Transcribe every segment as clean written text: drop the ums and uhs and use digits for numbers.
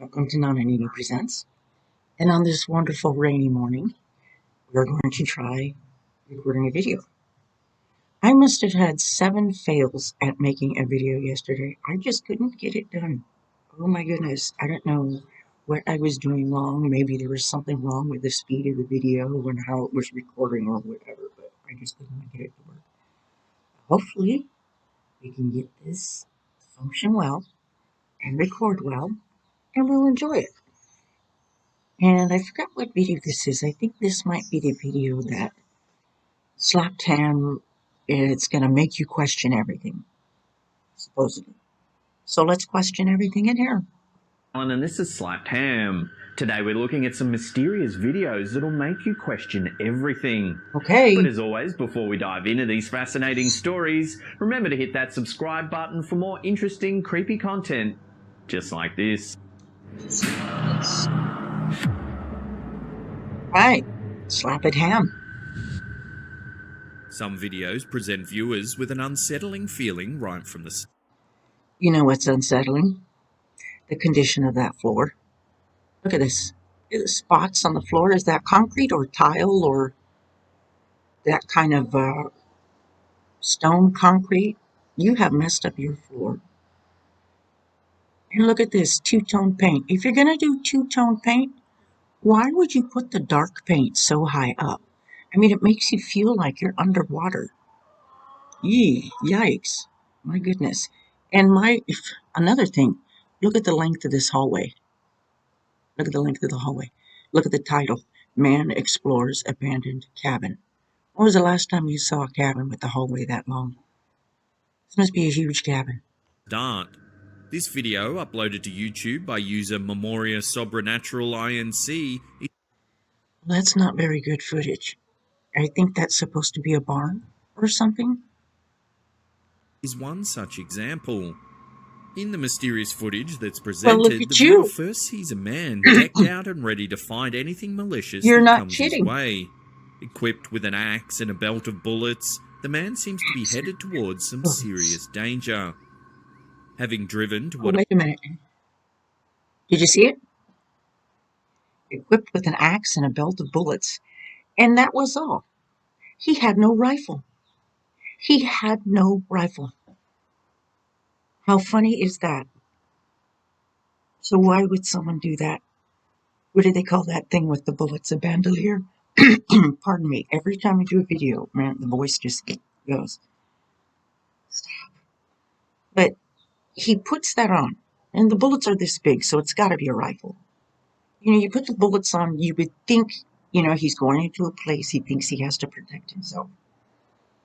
Welcome to Nini Presents. And on this wonderful rainy morning, we're going to try recording a video. I must have had 7 fails at making a video yesterday. I just couldn't get it done. Oh my goodness, I don't know what I was doing wrong. Maybe there was something wrong with the speed of the video and how it was recording or whatever, but I just couldn't get it to work. Hopefully, we can get this to function well and record well, and we'll enjoy it. And I forgot what video this is. I think this might be the video that slapped ham. It's going to make you question everything, supposedly. So let's question everything in here. Alan, and this is Slapped Ham. Today we're looking at some mysterious videos that'll make you question everything. Okay. But as always, before we dive into these fascinating stories, remember to hit that subscribe button for more interesting, creepy content just like this. Right. Slap it ham. Some videos present viewers with an unsettling feeling right from the start. You know what's unsettling? The condition of that floor. Look at this. The spots on the floor. Is that concrete or tile or that kind of stone concrete? You have messed up your floor. And look at this two-tone paint. If you're going to do two-tone paint, why would you put the dark paint so high up? I mean, it makes you feel like you're underwater. Yee, yikes. My goodness. And another thing, look at the length of this hallway. Look at the length of the hallway. Look at the title, Man Explores Abandoned Cabin. When was the last time you saw a cabin with the hallway that long? This must be a huge cabin. This video, uploaded to YouTube by user Memoria Sobrenatural INC. That's not very good footage. I think that's supposed to be a barn or something. Is one such example. In the mysterious footage that's presented, well, the viewer first sees a man decked out and ready to find anything malicious that comes his way. Equipped with an axe and a belt of bullets, the man seems to be headed towards some serious danger. Having driven to what... Wait a minute. Did you see it? Equipped with an axe and a belt of bullets. And that was all. He had no rifle. He had no rifle. How funny is that? So why would someone do that? What do they call that thing with the bullets? A bandolier? Pardon me. Every time I do a video, man, the voice just goes. Stop. But he puts that on. And the bullets are this big, so it's got to be a rifle. You know, you put the bullets on, you would think, you know, he's going into a place he thinks he has to protect himself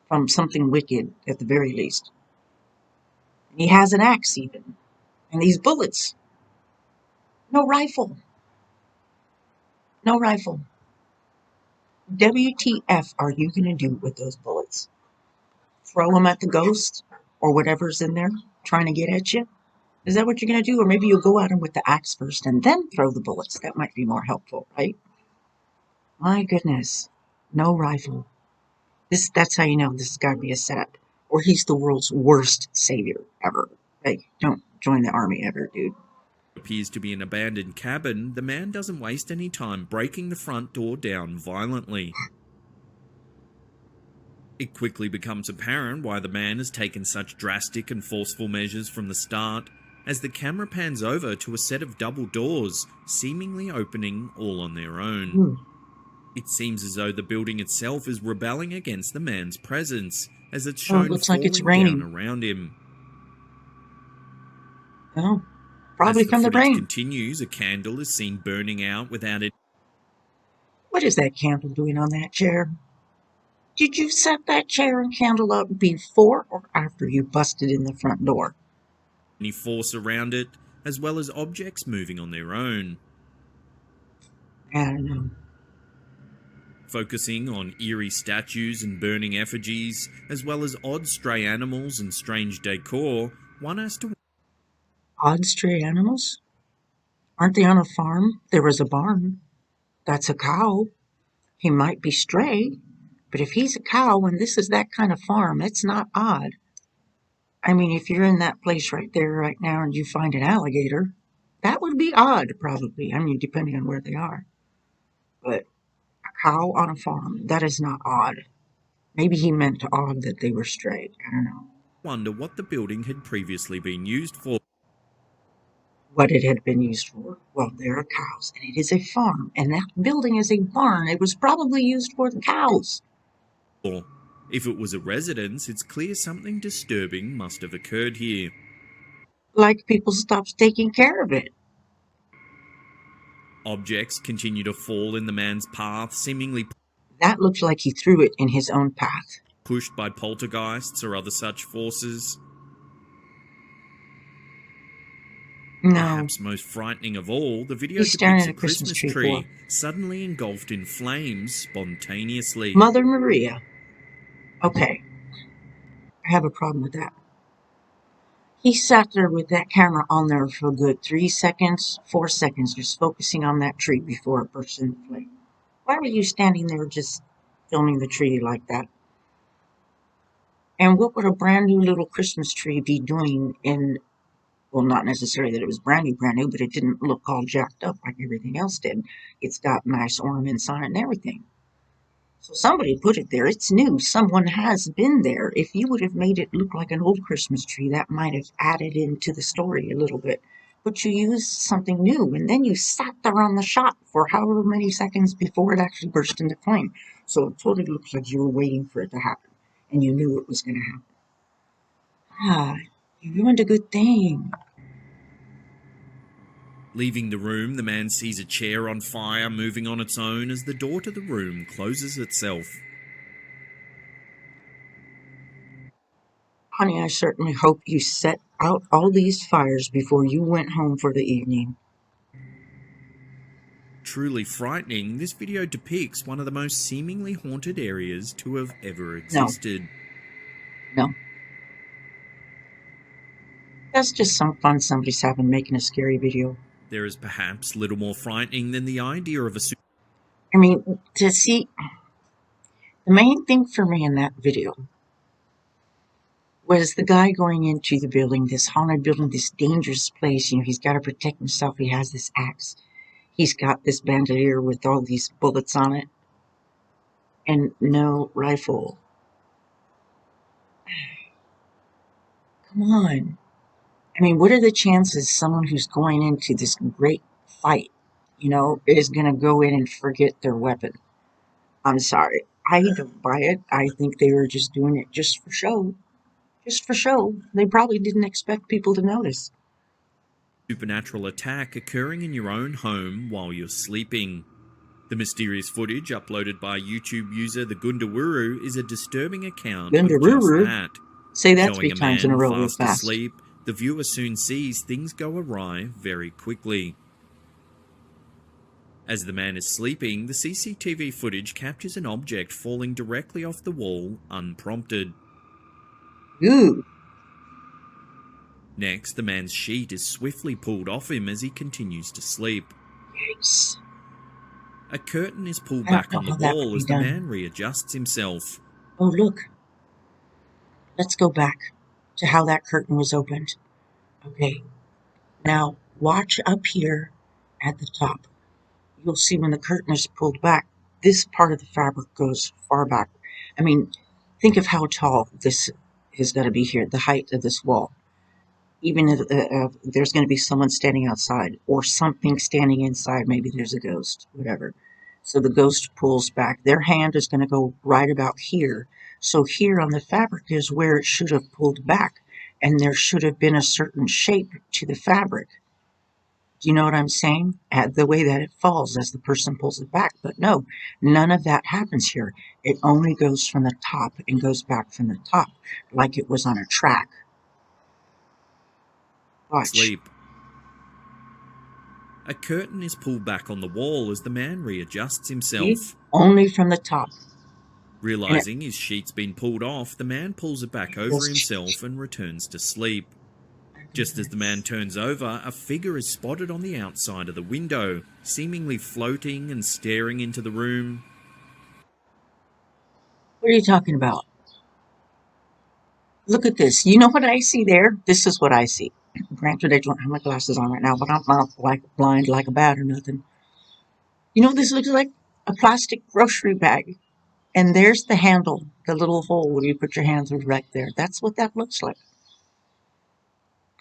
from something wicked, at the very least. And he has an axe, even. And these bullets. No rifle. No rifle. WTF are you going to do with those bullets? Throw them at the ghost or whatever's in there trying to get at you? Is that what you're going to do? Or maybe you'll go at him with the axe first and then throw the bullets. That might be more helpful, right? My goodness. No rifle. That's how you know this has got to be a setup. Or he's the world's worst savior ever. Hey, don't join the army ever, dude. Appears to be an abandoned cabin, the man doesn't waste any time breaking the front door down violently. It quickly becomes apparent why the man has taken such drastic and forceful measures from the start, as the camera pans over to a set of double doors, seemingly opening all on their own. It seems as though the building itself is rebelling against the man's presence, as it's shown looks like it's raining down around him. Oh, probably from the rain. As the footage continues, a candle is seen burning out without it. What is that candle doing on that chair? Did you set that chair and candle up before or after you busted in the front door? Any force around it, as well as objects moving on their own. I don't know. Focusing on eerie statues and burning effigies, as well as odd stray animals and strange decor, one has to... Odd stray animals? Aren't they on a farm? There was a barn. That's a cow. He might be stray, but if he's a cow and this is that kind of farm, it's not odd. I mean, if you're in that place right there right now and you find an alligator, That would be odd, probably. I mean, depending on where they are. But a cow on a farm, that is not odd. Maybe he meant odd that they were strayed. I don't know. Wonder what the building had previously been used for. What it had been used for. Well, there are cows, and it is a farm, and that building is a barn. It was probably used for the cows. If it was a residence, it's clear something disturbing must have occurred here. Like people stopped taking care of it. Objects continue to fall in the man's path, seemingly That looks like he threw it in his own path. pushed by poltergeists or other such forces. No, Perhaps most frightening of all, the video he's staring depicts at a a Christmas Christmas tree tree suddenly engulfed in flames spontaneously. Mother Maria. Okay, I have a problem with that. He sat there with that camera on there for a good 3 seconds, 4 seconds, just focusing on that tree before it burst into flame. Why were you standing there just filming the tree like that? And what would a brand new little Christmas tree be doing in, well, not necessarily that it was brand new, but it didn't look all jacked up like everything else did. It's got nice ornaments on it and everything. So somebody put it there. It's new. Someone has been there. If you would have made it look like an old Christmas tree, that might have added into the story a little bit. But you used something new, and then you sat there on the shot for however many seconds before it actually burst into flame. So it totally looks like you were waiting for it to happen, and you knew it was going to happen. Ah, you ruined a good thing. Leaving the room, the man sees a chair on fire moving on its own as the door to the room closes itself. Honey, I certainly hope you set out all these fires before you went home for the evening. Truly frightening, this video depicts one of the most seemingly haunted areas to have ever No, existed. no. That's just some fun somebody's having making a scary video. There is perhaps little more frightening than the idea of a I mean, to see, the main thing for me in that video was the guy going into the building, this haunted building, this dangerous place. You know, he's got to protect himself. He has this axe. He's got this bandolier with all these bullets on it, and no rifle. Come on. I mean, what are the chances someone who's going into this great fight, is going to go in and forget their weapon? I'm sorry. I don't buy it. I think they were just doing it just for show. Just for show. They probably didn't expect people to notice. supernatural attack occurring in your own home while you're sleeping. The mysterious footage uploaded by YouTube user the Gundawuru is a disturbing account of just Gundawuru? that. Say that Showing 3 a times in a man row real fast fast. asleep, the viewer soon sees things go awry very quickly. As the man is sleeping, the CCTV footage captures an object falling directly off the wall unprompted. Ooh. Next, the man's sheet is swiftly pulled off him as he continues to sleep. Yikes. A curtain is pulled I don't back know on the how that wall could be as the done. man readjusts himself. Oh, look. Let's go back to how that curtain was opened. Okay. Now, watch up here at the top. You'll see when the curtain is pulled back, this part of the fabric goes far back. I mean, think of how tall this is going to be here, the height of this wall. Even if there's going to be someone standing outside or something standing inside, maybe there's a ghost, whatever. So the ghost pulls back. Their hand is going to go right about here. So here on the fabric is where it should have pulled back, and there should have been a certain shape to the fabric. Do you know what I'm saying? The way that it falls as the person pulls it back. But no, none of that happens here. It only goes from the top and goes back from the top, like it was on a track. Watch. Sleep. A curtain is pulled back on the wall as the man readjusts himself. See? Only from the top. Realizing his sheet's been pulled off, the man pulls it back over himself and returns to sleep. Just as the man turns over, a figure is spotted on the outside of the window, seemingly floating and staring into the room. What are you talking about? Look at this. You know what I see there? This is what I see. Granted, I don't have my glasses on right now, but I'm not like blind like a bat or nothing. You know, this looks like a plastic grocery bag. And there's the handle, the little hole where you put your hands right there. That's what that looks like.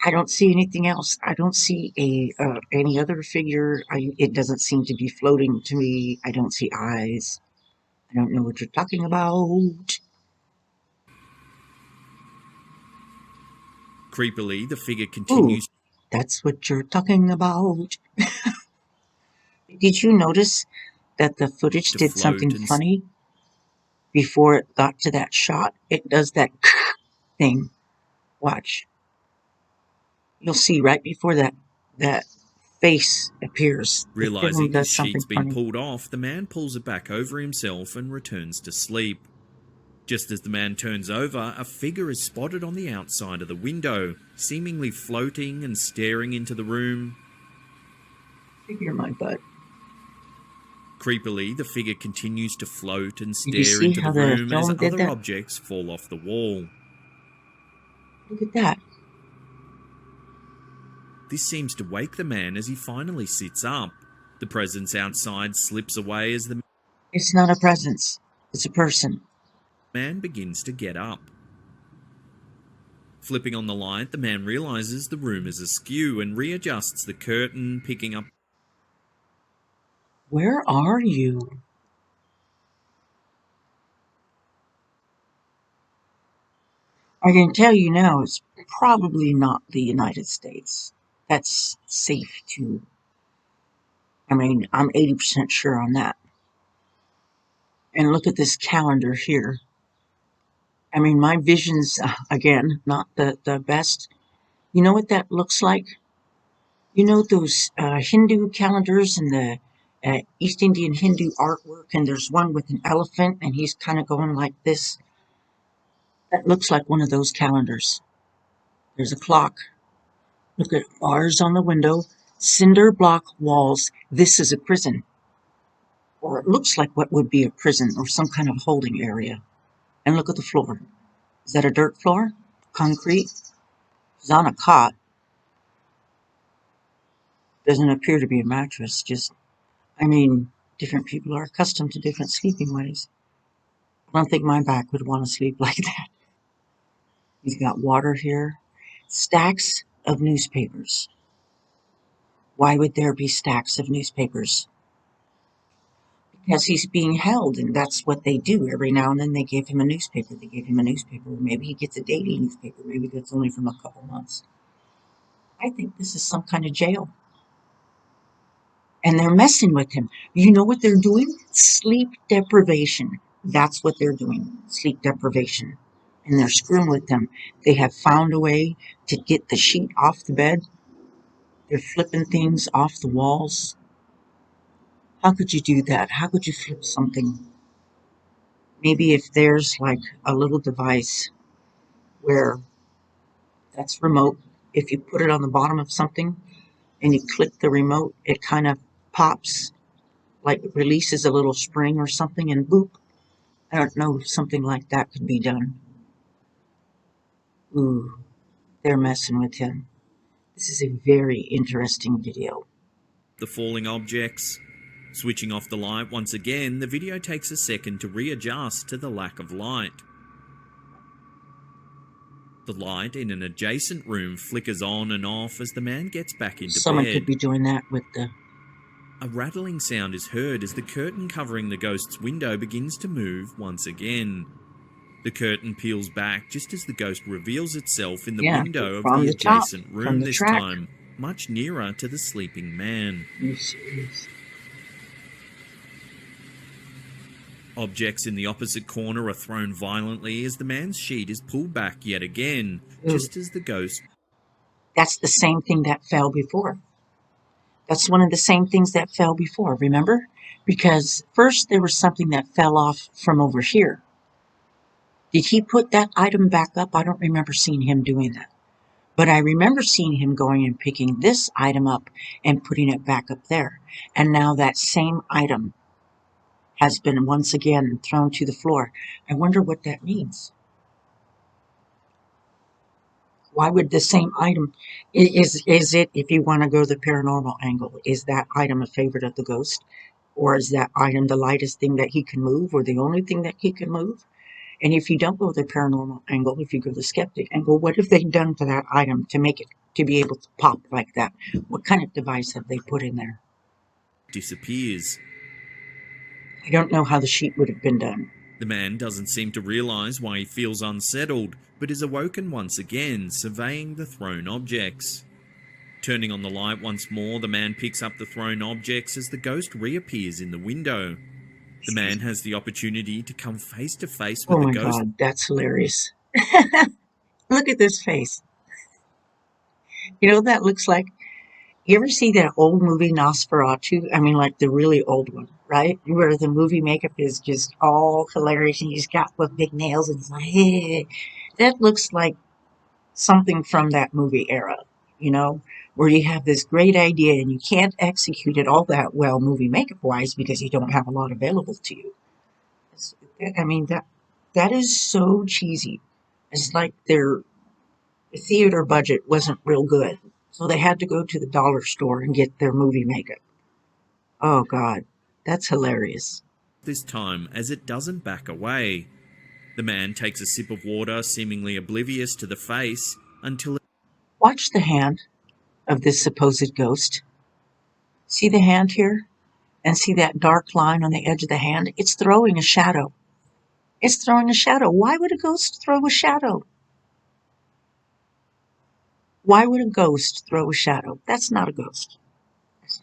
I don't see anything else. I don't see any other figure. It doesn't seem to be floating to me. I don't see eyes. I don't know what you're talking about. Creepily, the figure Ooh, continues that's what you're talking about. Did you notice that the footage to did float something and funny before it got to that shot? It does that thing. Watch. You'll see right before that face appears. The film realizing his does something sheet's been funny. pulled off, the man pulls it back over himself and returns to sleep. Just as the man turns over, a figure is spotted on the outside of the window, seemingly floating and staring into the room. Figure my butt. Creepily, the figure continues to float and Did you stare see into the how the room as film did other that? objects fall off the wall. Look at that. This seems to wake the man as he finally sits up. The presence outside slips away as the It's not a presence. It's a person. man begins to get up. Flipping on the light, the man realizes the room is askew and readjusts the curtain, picking up Where are you? I can tell you now, it's probably not the United States. That's safe to. I mean, I'm 80% sure on that. And look at this calendar here. I mean, my vision's, again, not the best. You know what that looks like? You know those Hindu calendars and the East Indian Hindu artwork, and there's one with an elephant, and he's kind of going like this. That looks like one of those calendars. There's a clock. Look at bars on the window, cinder block walls. This is a prison, or it looks like what would be a prison or some kind of holding area. And look at the floor. Is that a dirt floor? Concrete? It's on a cot. Doesn't appear to be a mattress. Just, I mean, different people are accustomed to different sleeping ways. I don't think my back would want to sleep like that. He's got water here. Stacks of newspapers. Why would there be stacks of newspapers? Because he's being held, and that's what they do. Every now and then they give him a newspaper. They give him a newspaper. Maybe he gets a daily newspaper. Maybe that's only from a couple months. I think this is some kind of jail. And they're messing with him. You know what they're doing? Sleep deprivation. That's what they're doing. Sleep deprivation. And they're screwing with them. They have found a way to get the sheet off the bed. They're flipping things off the walls. How could you do that? How could you flip something? Maybe if there's like a little device where that's remote, if you put it on the bottom of something and you click the remote, it kind of pops, like it releases a little spring or something, and boop. I don't know if something like that could be done. Ooh, they're messing with him. This is a very interesting video. the falling objects. Switching off the light once again, the video takes a second to readjust to the lack of light. The light in an adjacent room flickers on and off as the man gets back into Someone bed. could be doing that with the. A rattling sound is heard as the curtain covering the ghost's window begins to move once again. The curtain peels back just as the ghost reveals itself in the window of from the the top, adjacent from room the this track. time, much nearer to the sleeping man. You serious? Objects in the opposite corner are thrown violently as the man's sheet is pulled back yet again, Ooh. just as the ghost That's the same thing that fell before. That's one of the same things that fell before, remember? Because first there was something that fell off from over here. Did he put that item back up? I don't remember seeing him doing that. But I remember seeing him going and picking this item up and putting it back up there. And now that same item has been once again thrown to the floor. I wonder what that means. Why would the same item, is it, if you want to go the paranormal angle, is that item a favorite of the ghost? Or is that item the lightest thing that he can move, or the only thing that he can move? And if you don't go the paranormal angle, if you go the skeptic angle, what have they done to that item to make it to be able to pop like that? What kind of device have they put in there? Disappears. I don't know how the sheet would have been done. The man doesn't seem to realise why he feels unsettled, but is awoken once again, surveying the thrown objects. Turning on the light once more, the man picks up the thrown objects as the ghost reappears in the window. The man has the opportunity to come face to face with Oh the my ghost. God, that's hilarious. Look at this face. You know what that looks like? You ever see that old movie Nosferatu? I mean, like the really old one, right? Where the movie makeup is just all hilarious and he's got with big nails and it's like, hey. That looks like something from that movie era, you know, where you have this great idea and you can't execute it all that well movie makeup wise because you don't have a lot available to you. I mean, that is so cheesy. It's like their theater budget wasn't real good. So they had to go to the dollar store and get their movie makeup. Oh God, that's hilarious. This time, as it doesn't back away. The man takes a sip of water, seemingly oblivious to the face, until Watch the hand of this supposed ghost. See the hand here? And see that dark line on the edge of the hand? It's throwing a shadow. It's throwing a shadow. Why would a ghost throw a shadow? Why would a ghost throw a shadow? That's not a ghost. That's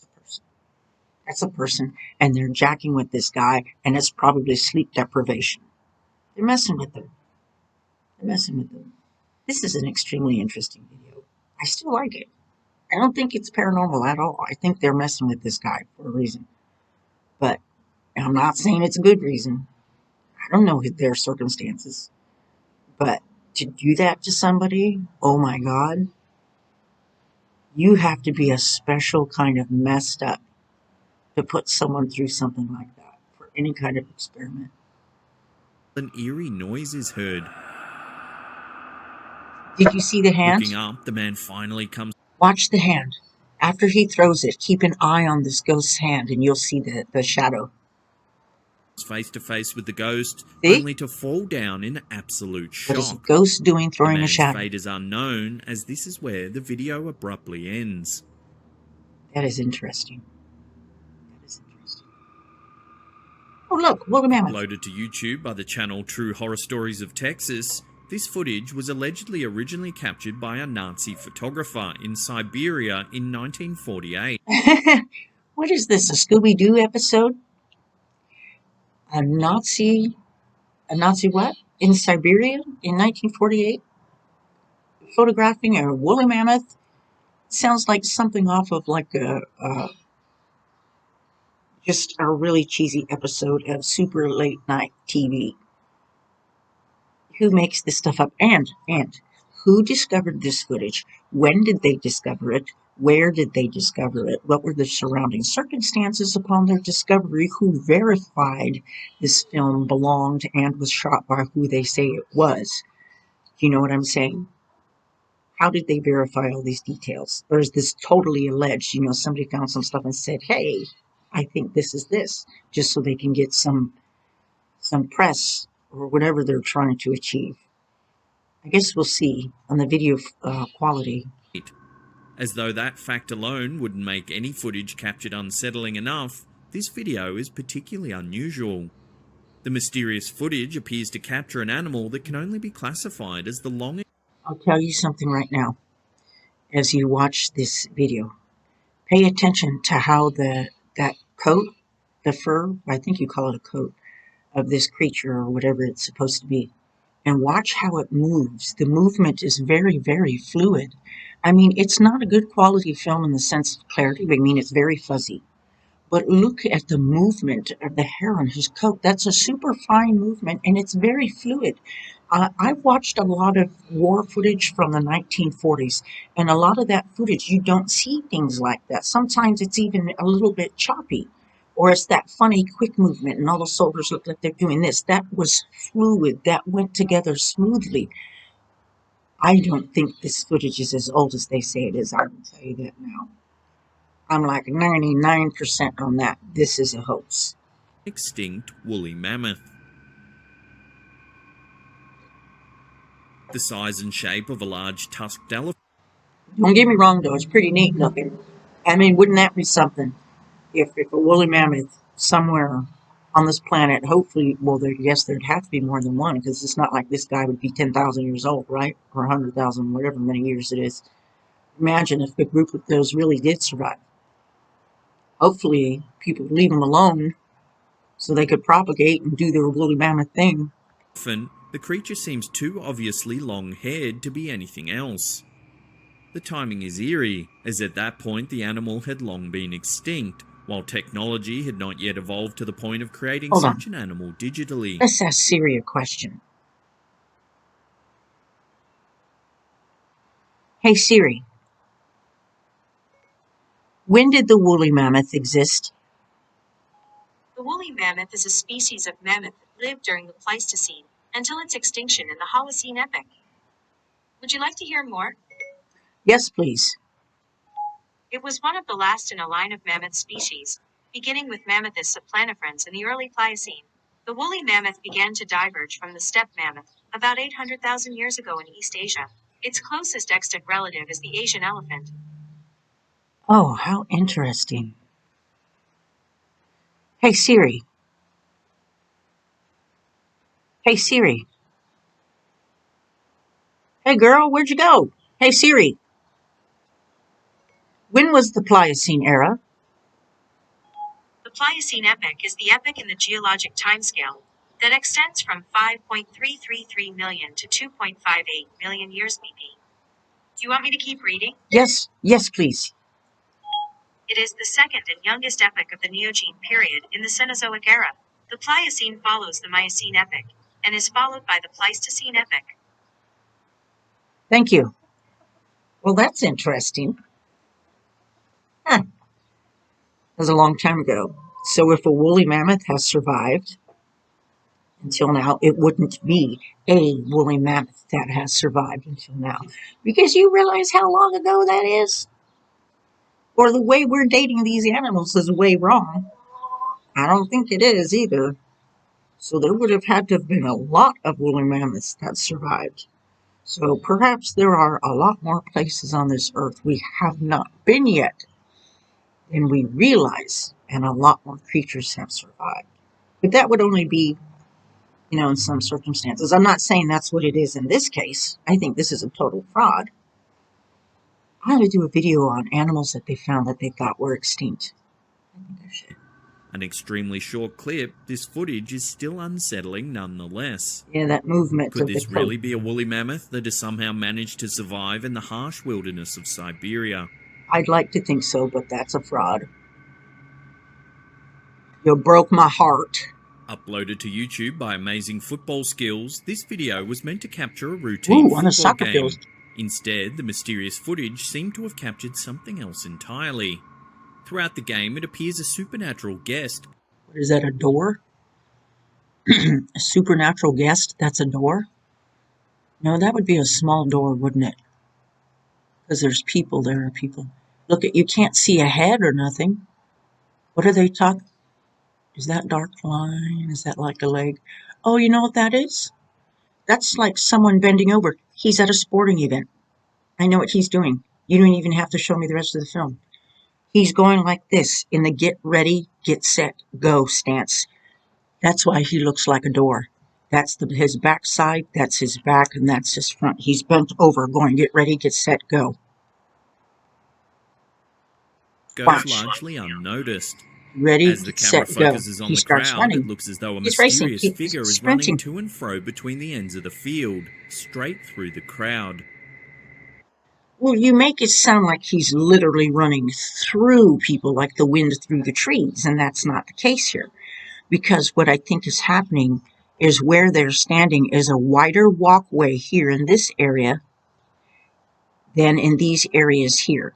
a person. That's a person. And they're jacking with this guy, and it's probably sleep deprivation. They're messing with him. They're messing with him. This is an extremely interesting video. I still like it. I don't think it's paranormal at all. I think they're messing with this guy for a reason. But I'm not saying it's a good reason. I don't know their circumstances. But to do that to somebody, oh my God, you have to be a special kind of messed up to put someone through something like that for any kind of experiment. an eerie noise is heard. Did you see the hand? Looking up, the man finally comes Watch the hand. After he throws it, keep an eye on this ghost's hand and you'll see the shadow. face to face with the ghost, See? only to fall down in absolute What is a shock. ghost doing The throwing a man's shadow? fate is unknown, as this is where the video abruptly ends. That is interesting. That is interesting. Oh look, woolly mammoth. Uploaded to YouTube by the channel True Horror Stories of Texas, this footage was allegedly originally captured by a Nazi photographer in Siberia in 1948. What is this, a Scooby-Doo episode? A Nazi what? In Siberia in 1948? Photographing a woolly mammoth? Sounds like something off of like just a really cheesy episode of super late night TV. Who makes this stuff up? And who discovered this footage? When did they discover it? Where did they discover it? What were the surrounding circumstances upon their discovery? Who verified this film belonged and was shot by who they say it was? Do you know what I'm saying? How did they verify all these details? Or is this totally alleged? You know, somebody found some stuff and said, hey, I think this is this, just so they can get some press or whatever they're trying to achieve. I guess we'll see on the video quality. As though that fact alone wouldn't make any footage captured unsettling enough, this video is particularly unusual. The mysterious footage appears to capture an animal that can only be classified as the long... I'll tell you something right now as you watch this video. Pay attention to how that coat, the fur, I think you call it a coat, of this creature or whatever it's supposed to be, and watch how it moves. The movement is very, very fluid. I mean, it's not a good quality film in the sense of clarity, but I mean, it's very fuzzy. But look at the movement of the hair on his coat. That's a super fine movement, and it's very fluid. I've watched a lot of war footage from the 1940s, and a lot of that footage, you don't see things like that. Sometimes it's even a little bit choppy, or it's that funny quick movement, and all the soldiers look like they're doing this. That was fluid. That went together smoothly. I don't think this footage is as old as they say it is. I can tell you that now. I'm like 99% on that. This is a hoax. Extinct woolly mammoth. The size and shape of a large tusked elephant. Don't get me wrong, though. It's pretty neat looking. I mean, wouldn't that be something? If a woolly mammoth somewhere on this planet, hopefully, well, yes, there'd have to be more than one because it's not like this guy would be 10,000 years old, right? Or 100,000, whatever many years it is. Imagine if a group of those really did survive. Hopefully, people would leave them alone so they could propagate and do their woolly mammoth thing. The creature seems too obviously long-haired to be anything else. The timing is eerie, as at that point the animal had long been extinct, while technology had not yet evolved to the point of creating Hold on. such an animal digitally. Let's ask Siri a question. Hey Siri, when did the woolly mammoth exist? The woolly mammoth is a species of mammoth that lived during the Pleistocene until its extinction in the Holocene epoch. Would you like to hear more? Yes, please. It was one of the last in a line of mammoth species, beginning with Mammuthus subplanifrons in the early Pliocene. The woolly mammoth began to diverge from the steppe mammoth about 800,000 years ago in East Asia. Its closest extant relative is the Asian elephant. Oh, how interesting. Hey Siri. Hey Siri. Hey girl, where'd you go? Hey Siri. When was the Pliocene era? The Pliocene epoch is the epoch in the geologic timescale that extends from 5.333 million to 2.58 million years BP. Do you want me to keep reading? Yes, please. It is the second and youngest epoch of the Neogene period in the Cenozoic era. The Pliocene follows the Miocene epoch and is followed by the Pleistocene epoch. Thank you. Well, that's interesting. Huh. That was a long time ago. So if a woolly mammoth has survived until now, it wouldn't be a woolly mammoth that has survived until now. Because you realize how long ago that is? Or the way we're dating these animals is way wrong. I don't think it is either. So there would have had to have been a lot of woolly mammoths that survived. So perhaps there are a lot more places on this earth we have not been yet than we realize, and a lot more creatures have survived. But that would only be, in some circumstances. I'm not saying that's what it is in this case. I think this is a total fraud. I ought to do a video on animals that they found that they thought were extinct. I think I should. An extremely short clip, this footage is still unsettling nonetheless. Yeah, that movement Could of this the coat. really be a woolly mammoth that has somehow managed to survive in the harsh wilderness of Siberia? I'd like to think so, but that's a fraud. You broke my heart. Uploaded to YouTube by Amazing Football Skills, this video was meant to capture a routine On a football soccer game. field. Instead, the mysterious footage seemed to have captured something else entirely. Throughout the game, it appears a supernatural guest. What is that, a door? A supernatural guest? That's a door? No, that would be a small door, wouldn't it? Because there's people there. People. Look, you can't see a head or nothing. What are they talking? Is that dark line? Is that like a leg? Oh, you know what that is? That's like someone bending over. He's at a sporting event. I know what he's doing. You don't even have to show me the rest of the film. He's going like this in the get ready, get set, go stance. That's why he looks like a door. That's his back side, that's his back, and that's his front. He's bent over, going get ready, get set, go. Goes Watch. largely unnoticed. Ready, As the camera set, go. focuses on He the starts crowd, running. it looks as though a He's racing. mysterious He's figure is sprinting. running to and fro between the ends of the field, straight through the crowd. Well, you make it sound like he's literally running through people like the wind through the trees, and that's not the case here. Because what I think is happening is where they're standing is a wider walkway here in this area than in these areas here.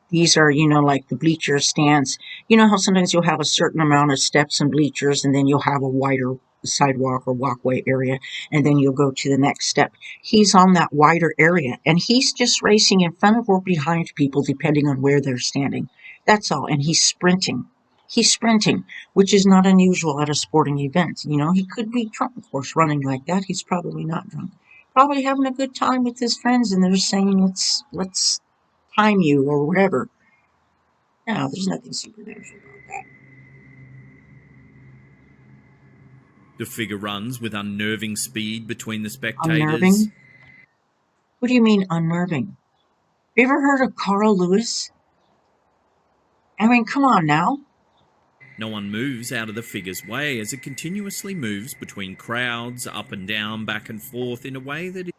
These are, like the bleacher stands. You know how sometimes you'll have a certain amount of steps and bleachers, and then you'll have a wider sidewalk or walkway area, and then you'll go to the next step. He's on that wider area, and he's just racing in front of or behind people, depending on where they're standing. That's all. And he's sprinting. He's sprinting, which is not unusual at a sporting event. You know, he could be drunk, of course, running like that. He's probably not drunk. Probably having a good time with his friends, and they're saying, let's time you or whatever. No, there's nothing supernatural about that. The figure runs with unnerving speed between the spectators. Unnerving? What do you mean unnerving? You ever heard of Carl Lewis? I mean, come on now. No one moves out of the figure's way as it continuously moves between crowds, up and down, back and forth in a way that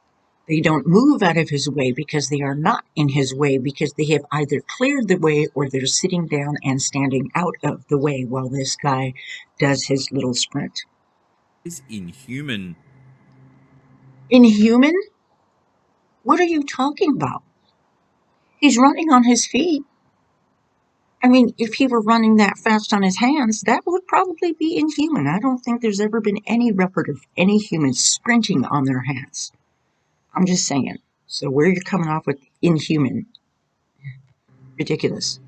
They don't move out of his way because they are not in his way, because they have either cleared the way or they're sitting down and standing out of the way while this guy does his little sprint. is inhuman. Inhuman? What are you talking about? He's running on his feet. I mean, if he were running that fast on his hands, that would probably be inhuman. I don't think there's ever been any record of any humans sprinting on their hands. I'm just saying. So where you're coming off with inhuman, ridiculous.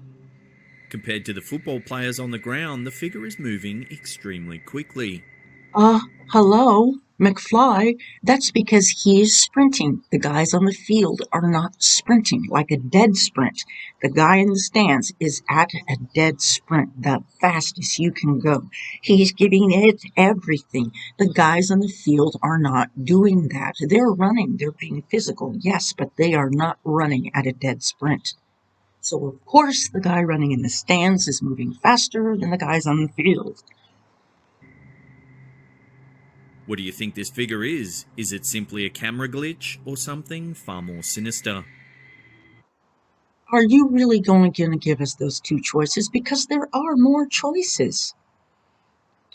Compared to the football players on the ground, the figure is moving extremely quickly. Hello, McFly. That's because he is sprinting. The guys on the field are not sprinting like a dead sprint. The guy in the stands is at a dead sprint, the fastest you can go. He's giving it everything. The guys on the field are not doing that. They're running. They're being physical, yes, but they are not running at a dead sprint. So, of course, the guy running in the stands is moving faster than the guys on the field. What do you think this figure is? Is it simply a camera glitch or something far more sinister? Are you really going to give us those two choices? Because there are more choices.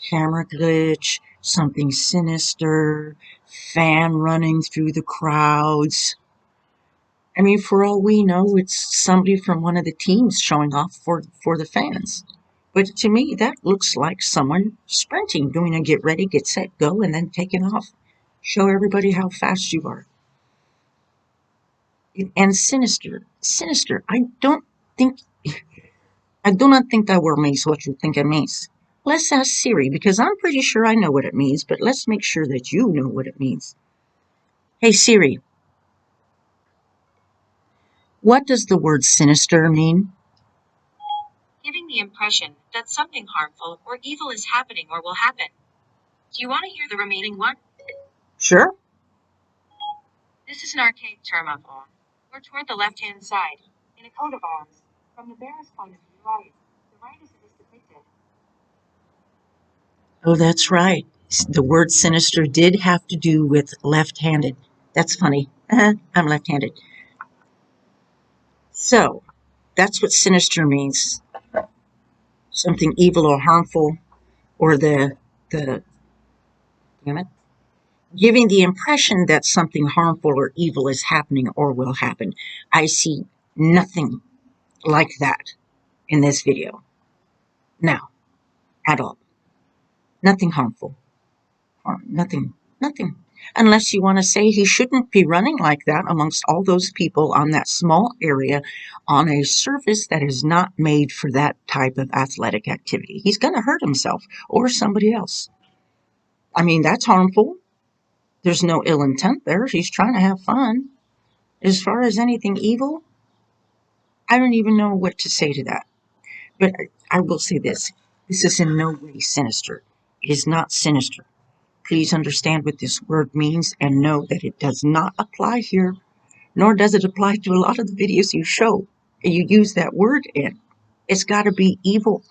Camera glitch, something sinister, fan running through the crowds. I mean, for all we know, it's somebody from one of the teams showing off for the fans. But to me, that looks like someone sprinting, doing a get ready, get set, go, and then taking off. Show everybody how fast you are. And sinister. I do not think that word means what you think it means. Let's ask Siri, because I'm pretty sure I know what it means, but let's make sure that you know what it means. Hey Siri, what does the word sinister mean? Giving the impression that something harmful or evil is happening or will happen. Do you want to hear the remaining one? Sure. This is an archaic term of awe. We're toward the left-hand side, in a coat of arms. From the bearer's point of view, right. The right is depicted. Oh, that's right. The word sinister did have to do with left-handed. That's funny. I'm left-handed. So, that's what sinister means. Something evil or harmful, or the damn it, giving the impression that something harmful or evil is happening or will happen. I see nothing like that in this video. Now, at all. Nothing harmful. Nothing. Unless you want to say he shouldn't be running like that amongst all those people on that small area on a surface that is not made for that type of athletic activity. He's going to hurt himself or somebody else. I mean, that's harmful. There's no ill intent there. He's trying to have fun. As far as anything evil, I don't even know what to say to that. But I will say this. This is in no way sinister. It is not sinister. Please understand what this word means and know that it does not apply here, nor does it apply to a lot of the videos you show and you use that word in. It's got to be evil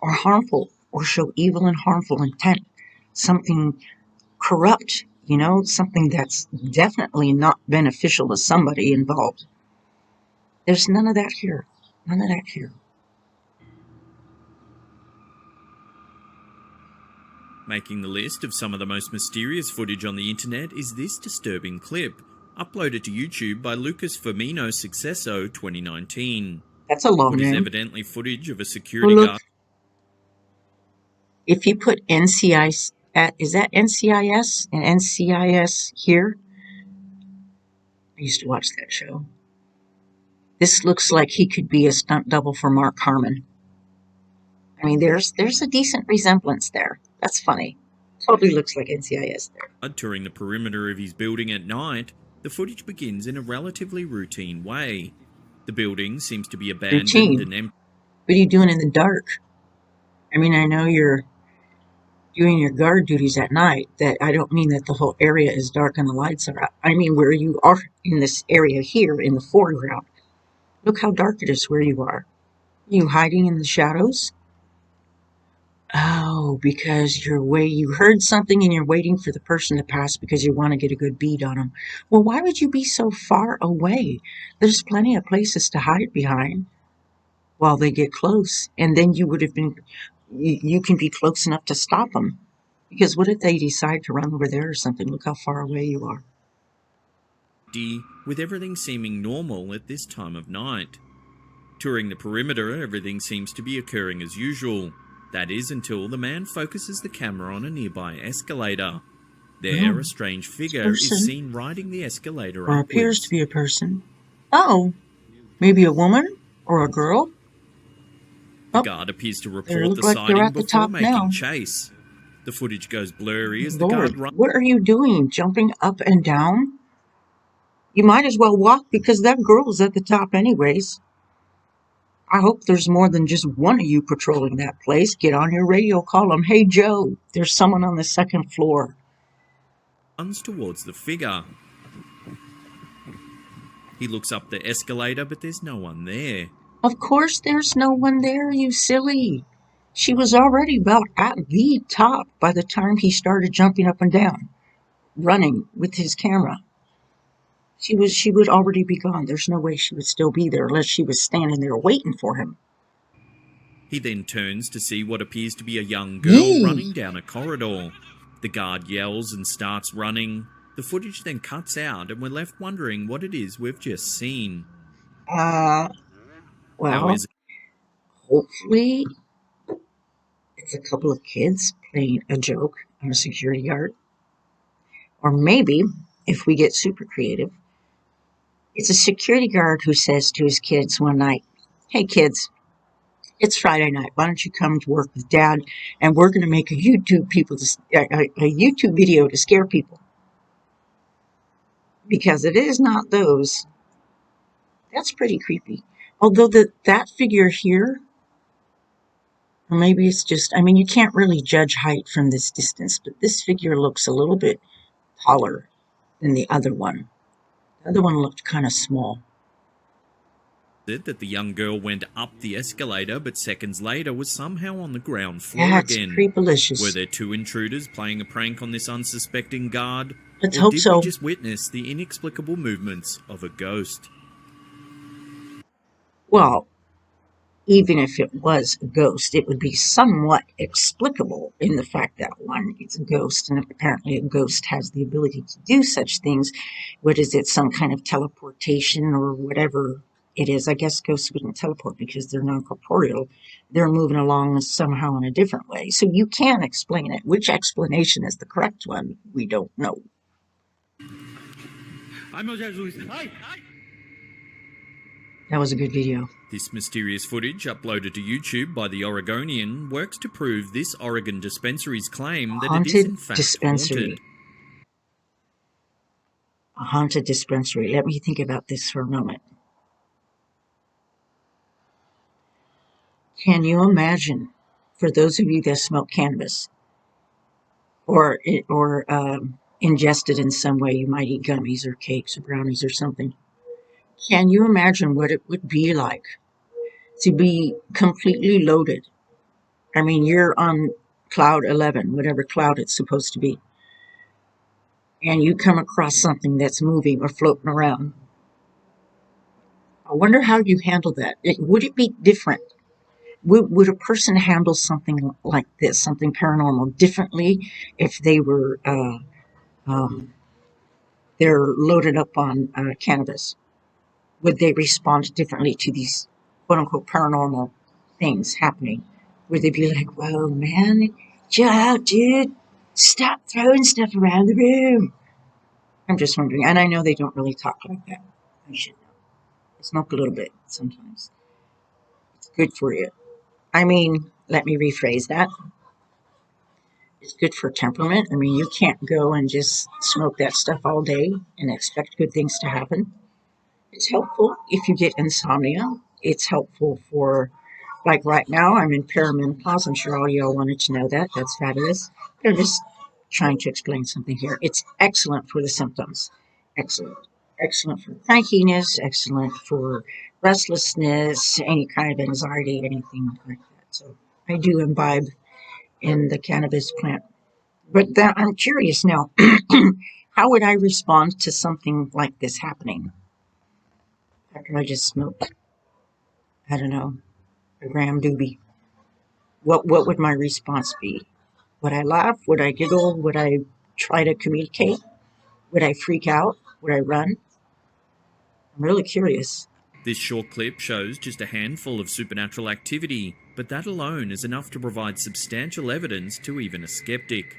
or harmful or show evil and harmful intent. Something corrupt, something that's definitely not beneficial to somebody involved. There's none of that here. None of that here. Making the list of some of the most mysterious footage on the internet is this disturbing clip, uploaded to YouTube by Lucas Firmino Successo 2019. That's a long What is name. evidently footage of a security Look, guard. if you put NCIS is that NCIS and NCIS here? I used to watch that show. This looks like he could be a stunt double for Mark Harmon. I mean, there's a decent resemblance there. That's funny. Totally looks like NCIS there. Touring the perimeter of his building at night, the footage begins in a relatively routine way. The building seems to be abandoned Routine. and empty. What are you doing in the dark? I mean, I know you're doing your guard duties at night. That I don't mean that the whole area is dark and the lights are out. I mean where you are in this area here in the foreground. Look how dark it is where you are. You hiding in the shadows? Oh, because you heard something and you're waiting for the person to pass because you want to get a good bead on them. Well, why would you be so far away? There's plenty of places to hide behind while they get close, and then you would have been, you can be close enough to stop them. Because what if they decide to run over there or something? Look how far away you are. With everything seeming normal at this time of night. Touring the perimeter, everything seems to be occurring as usual. That is until the man focuses the camera on a nearby escalator. There, a strange figure is seen riding the escalator or upwards. appears to be a person. Oh, maybe a woman or a girl? The guard appears to report the like sighting at the before top making now. chase. The footage goes blurry as Lord, the guard runs. what are you doing? Jumping up and down? You might as well walk because that girl's at the top anyways. I hope there's more than just one of you patrolling that place. Get on your radio, call them, "Hey Joe, there's someone on the second floor." Runs towards the figure. He looks up the escalator, but there's no one there. Of course there's no one there, you silly. She was already about at the top by the time he started jumping up and down, running with his camera. She would already be gone. There's no way she would still be there unless she was standing there waiting for him. He then turns to see what appears to be a young girl running down a corridor. The guard yells and starts running. The footage then cuts out and we're left wondering what it is we've just seen. Well, hopefully it's a couple of kids playing a joke on a security guard. Or maybe, if we get super creative, it's a security guard who says to his kids one night, "Hey kids, it's Friday night. Why don't you come to work with Dad? And we're going to make a YouTube video to scare people." Because it is not those. That's pretty creepy. Although that figure here, or maybe it's just, I mean, you can't really judge height from this distance, but this figure looks a little bit taller than the other one. The other one looked kind of small. That the young girl went up the escalator, but seconds later was somehow on the ground floor That's again. creepalicious. Were there two intruders playing a prank on this unsuspecting guard? Let's or hope did so. we just witness the inexplicable movements of a ghost? Well, even if it was a ghost, it would be somewhat explicable in the fact that, one, it's a ghost, and apparently a ghost has the ability to do such things. What is it, some kind of teleportation or whatever it is? I guess ghosts wouldn't teleport because they're non-corporeal. They're moving along somehow in a different way. So you can explain it. Which explanation is the correct one? We don't know. That was a good video. This mysterious footage, uploaded to YouTube by the Oregonian, works to prove this Oregon dispensary's claim that it is in fact haunted. A haunted dispensary. Let me think about this for a moment. Can you imagine, for those of you that smoke cannabis or ingest it in some way, you might eat gummies or cakes or brownies or something. Can you imagine what it would be like to be completely loaded? I mean, you're on cloud 11, whatever cloud it's supposed to be, and you come across something that's moving or floating around. I wonder how you handle that. Would it be different? Would a person handle something like this, something paranormal, differently if they were they're loaded up on cannabis? Would they respond differently to these quote unquote paranormal things happening? Would they be like, "Whoa, man, chill out, dude. Stop throwing stuff around the room. I'm just wondering, and I know they don't really talk like that. I should know. I smoke a little bit sometimes. It's good for you. I mean, let me rephrase that. It's good for temperament. I mean, you can't go and just smoke that stuff all day and expect good things to happen. It's helpful if you get insomnia. It's helpful for, like right now, I'm in perimenopause. I'm sure all y'all wanted to know that. That's fabulous. They're just trying to explain something here. It's excellent for the symptoms. Excellent. Excellent for crankiness, excellent for restlessness, any kind of anxiety, anything like that. So I do imbibe in the cannabis plant. But that, I'm curious now, how would I respond to something like this happening after I just smoked, I don't know, a gram doobie? What would my response be? Would I laugh? Would I giggle? Would I try to communicate? Would I freak out? Would I run? I'm really curious. This short clip shows just a handful of supernatural activity, but that alone is enough to provide substantial evidence to even a skeptic.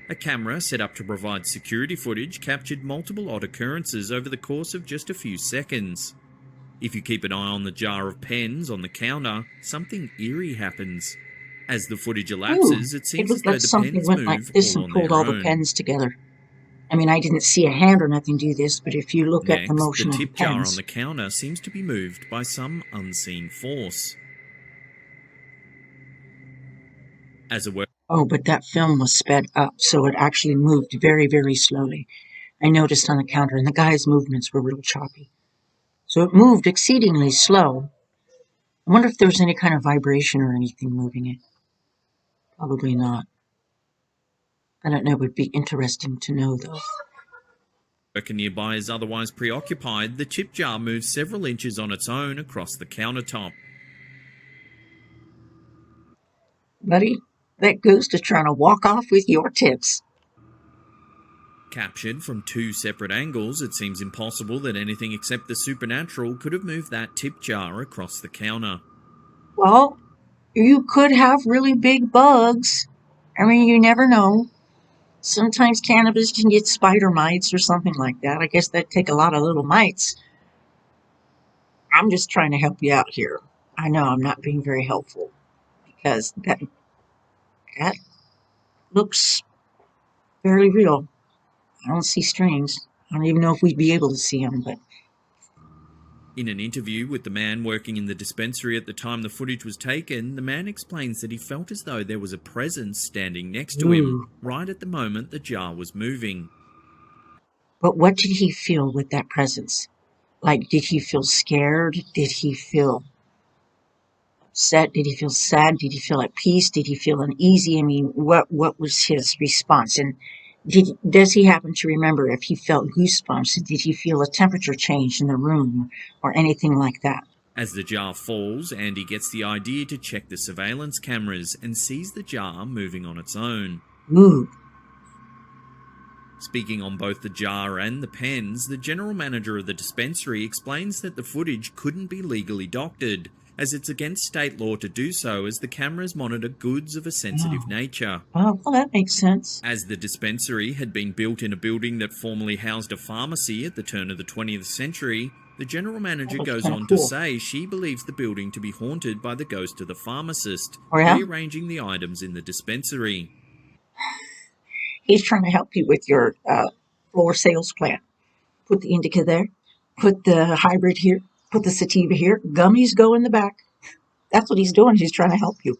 A camera set up to provide security footage captured multiple odd occurrences over the course of just a few seconds. If you keep an eye on the jar of pens on the counter, something eerie happens. As the footage elapses, it It seems as looked though like the something pens went like move this all and on pulled their all the own. pens together. I mean, I didn't see a hand or nothing do this, but if you look at the Next, the motion of the tip jar on pens, the counter seems to be moved by some unseen force. As a oh, but that film was sped up, so it actually moved very, very slowly. I noticed on the counter, and the guy's movements were real choppy. So it moved exceedingly slow. I wonder if there was any kind of vibration or anything moving it. Probably not. I don't know. It would be interesting to know, though. worker nearby is otherwise preoccupied, the tip jar moves several inches on its own across the countertop. Buddy, that ghost is trying to walk off with your tips. Captured from two separate angles, it seems impossible that anything except the supernatural could have moved that tip jar across the counter. Well, you could have really big bugs. I mean, you never know. Sometimes cannabis can get spider mites or something like that. I guess that'd take a lot of little mites. I'm just trying to help you out here. I know I'm not being very helpful because that looks fairly real. I don't see strings. I don't even know if we'd be able to see them, but In an interview with the man working in the dispensary at the time the footage was taken, the man explains that he felt as though there was a presence standing next to him, ooh. right at the moment the jar was moving. But what did he feel with that presence? Like, did he feel scared? Did he feel upset? Did he feel sad? Did he feel at peace? Did he feel uneasy? I mean, what was his response? And does he happen to remember if he felt goosebumps? Did he feel a temperature change in the room or anything like that? As the jar falls, Andy gets the idea to check the surveillance cameras and sees the jar moving on its own. Ooh, Speaking on both the jar and the pens, the general manager of the dispensary explains that the footage couldn't be legally doctored, as it's against state law to do so, as the cameras monitor goods of a sensitive nature. oh, well, that makes sense. As the dispensary had been built in a building that formerly housed a pharmacy at the turn of the 20th century, the general manager That's goes kinda on to cool. say she believes the building to be haunted by the ghost of the pharmacist, Oh, yeah? rearranging the items in the dispensary. He's trying to help you with your floor sales plan. Put the indica there, put the hybrid here, put the sativa here, gummies go in the back. That's what he's doing. He's trying to help you.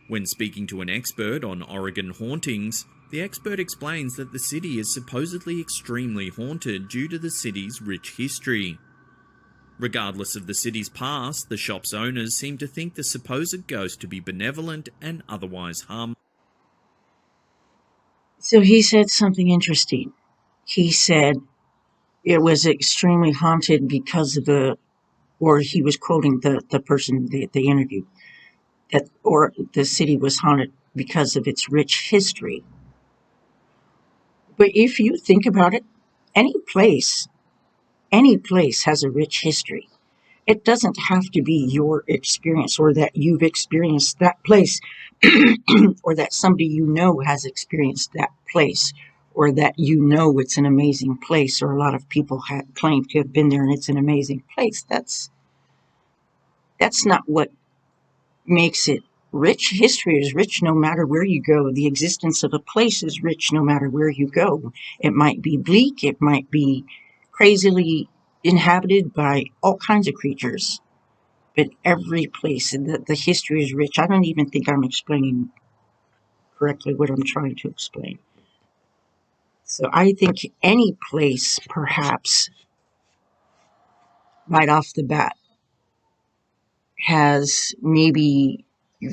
When speaking to an expert on Oregon hauntings, the expert explains that the city is supposedly extremely haunted due to the city's rich history. Regardless of the city's past, the shop's owners seem to think the supposed ghost to be benevolent and otherwise harmless. So he said something interesting. He said it was extremely haunted because of or he was quoting the person, the interview, that, or the city was haunted because of its rich history. But if you think about it, any place, any place has a rich history. It doesn't have to be your experience or that you've experienced that place or that somebody you know has experienced that place or that you know it's an amazing place or a lot of people have claimed to have been there and it's an amazing place. That's not what makes it rich. History is rich no matter where you go. The existence of a place is rich no matter where you go. It might be bleak, it might be crazily inhabited by all kinds of creatures, but every place, and the history is rich. I don't even think I'm explaining correctly what I'm trying to explain. So I think any place, perhaps, right off the bat, has maybe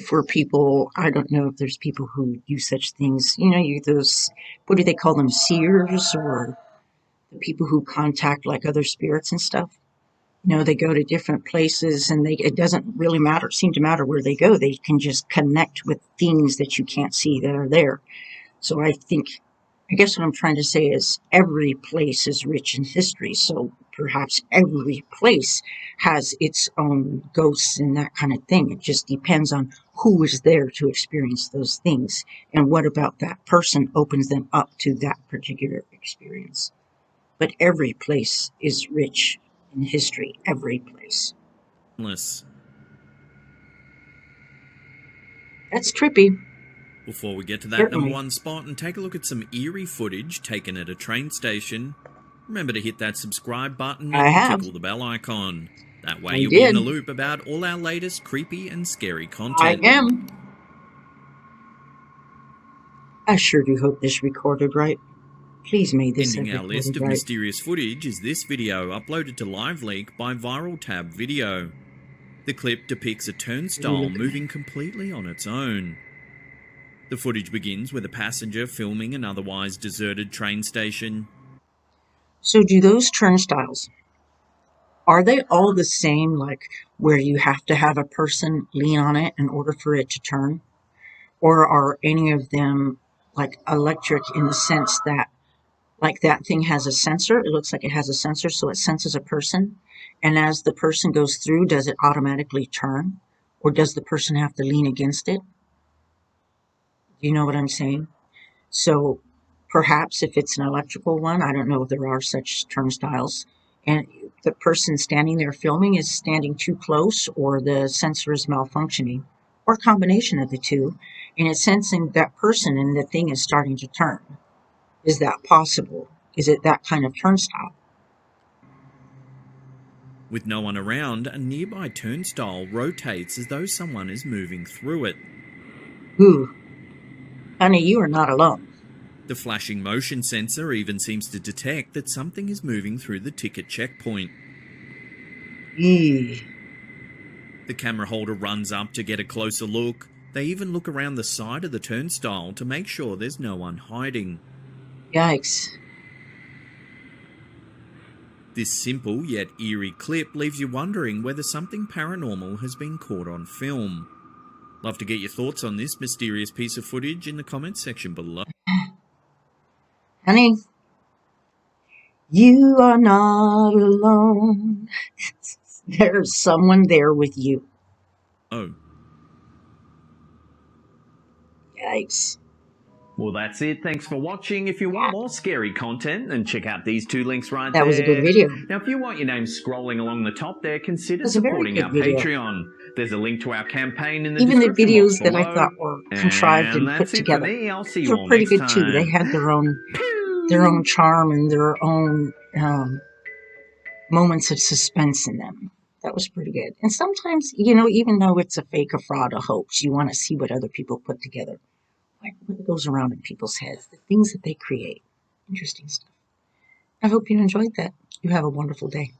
for people, I don't know if there's people who use such things, those, what do they call them, seers, or the people who contact like other spirits and stuff. They go to different places and it doesn't really seem to matter where they go. They can just connect with things that you can't see that are there. So I guess what I'm trying to say is every place is rich in history. So perhaps every place has its own ghosts and that kind of thing. It just depends on who is there to experience those things and what about that person opens them up to that particular experience. But every place is rich in history. Every place. That's trippy. Before we get to that Certainly. number one spot and take a look at some eerie footage taken at a train station, remember to hit that subscribe button I and have. tickle the bell icon. That way I you'll be in did. the loop about all our latest creepy and scary I content. am. I sure do hope this recorded right. Please may this have Ending our list recorded of right. mysterious footage is this video uploaded to LiveLeak by Viral Tab Video. The clip depicts a turnstile moving completely on its own. The footage begins with a passenger filming an otherwise deserted train station. So do those turnstiles, are they all the same, like where you have to have a person lean on it in order for it to turn? Or are any of them like electric in the sense that like that thing has a sensor? It looks like it has a sensor, so it senses a person. And as the person goes through, does it automatically turn? Or does the person have to lean against it? Do you know what I'm saying? So perhaps if it's an electrical one, I don't know if there are such turnstiles, and the person standing there filming is standing too close, or the sensor is malfunctioning, or a combination of the two, and it's sensing that person and the thing is starting to turn. Is that possible? Is it that kind of turnstile? With no one around, a nearby turnstile rotates as though someone is moving through it. Ooh, honey, you are not alone. The flashing motion sensor even seems to detect that something is moving through the ticket checkpoint. Eee. The camera holder runs up to get a closer look. They even look around the side of the turnstile to make sure there's no one hiding. Yikes. This simple yet eerie clip leaves you wondering whether something paranormal has been caught on film. Love to get your thoughts on this mysterious piece of footage in the comments section below. Honey, you are not alone. There's someone there with you. Oh. Yikes. Well, that's it. Thanks for watching. If you want more scary content, then check out these two links right That there. was a good video. Now, if you want your name scrolling along the top there, consider That's a very supporting good our video. Patreon. There's a link to our campaign in the Even the description box videos that I below. thought were contrived and put that's it for together me. I'll see you were all pretty next good too. They time. had their own charm and their own moments of suspense in them. That was pretty good. And sometimes, even though it's a fake, a fraud, a hoax, you want to see what other people put together. Like what goes around in people's heads, the things that they create. Interesting stuff. I hope you enjoyed that. You have a wonderful day.